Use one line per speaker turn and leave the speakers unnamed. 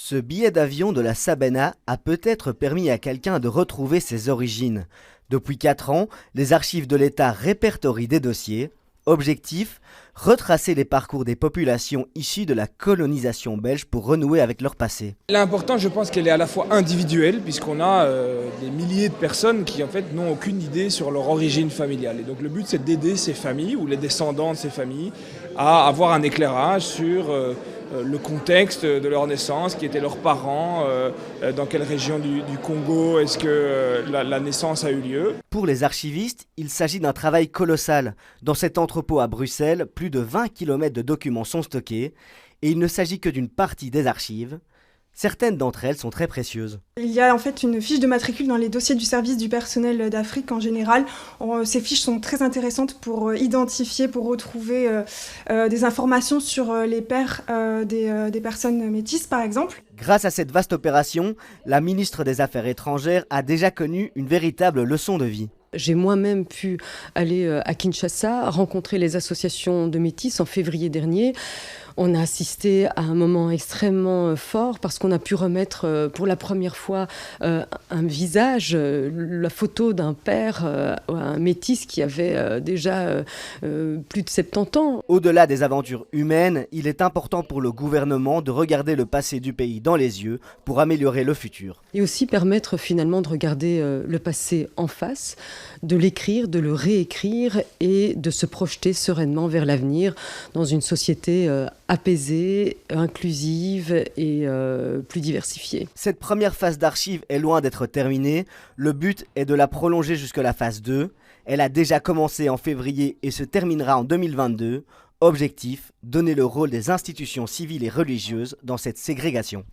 Ce billet d'avion de la Sabena a peut-être permis à quelqu'un de retrouver ses origines. Depuis 4 ans, les archives de l'État répertorient des dossiers. Objectif, retracer les parcours des populations issues de la colonisation belge pour renouer avec leur passé.
L'important, je pense qu'elle est à la fois individuelle, puisqu'on a des milliers de personnes qui en fait n'ont aucune idée sur leur origine familiale. Et donc le but, c'est d'aider ces familles ou les descendants de ces familles à avoir un éclairage sur le contexte de leur naissance, qui étaient leurs parents, dans quelle région du Congo est-ce que la naissance a eu lieu.
Pour les archivistes, il s'agit d'un travail colossal. Dans cet entrepôt à Bruxelles, plus de 20 km de documents sont stockés et il ne s'agit que d'une partie des archives. Certaines d'entre elles sont très précieuses.
Il y a en fait une fiche de matricule dans les dossiers du service du personnel d'Afrique en général. Ces fiches sont très intéressantes pour identifier, pour retrouver des informations sur les pères des personnes métisses par exemple.
Grâce à cette vaste opération, la ministre des Affaires étrangères a déjà connu une véritable leçon de vie.
J'ai moi-même pu aller à Kinshasa, rencontrer les associations de métis en février dernier. On a assisté à un moment extrêmement fort parce qu'on a pu remettre pour la première fois un visage, la photo d'un père, un métis qui avait déjà plus de 70 ans.
Au-delà des aventures humaines, il est important pour le gouvernement de regarder le passé du pays dans les yeux pour améliorer le futur.
Et aussi permettre finalement de regarder le passé en face, de l'écrire, de le réécrire et de se projeter sereinement vers l'avenir dans une société apaisée, inclusive et plus diversifiée.
Cette première phase d'archives est loin d'être terminée. Le but est de la prolonger jusqu'à la phase 2. Elle a déjà commencé en février et se terminera en 2022. Objectif, donner le rôle des institutions civiles et religieuses dans cette ségrégation.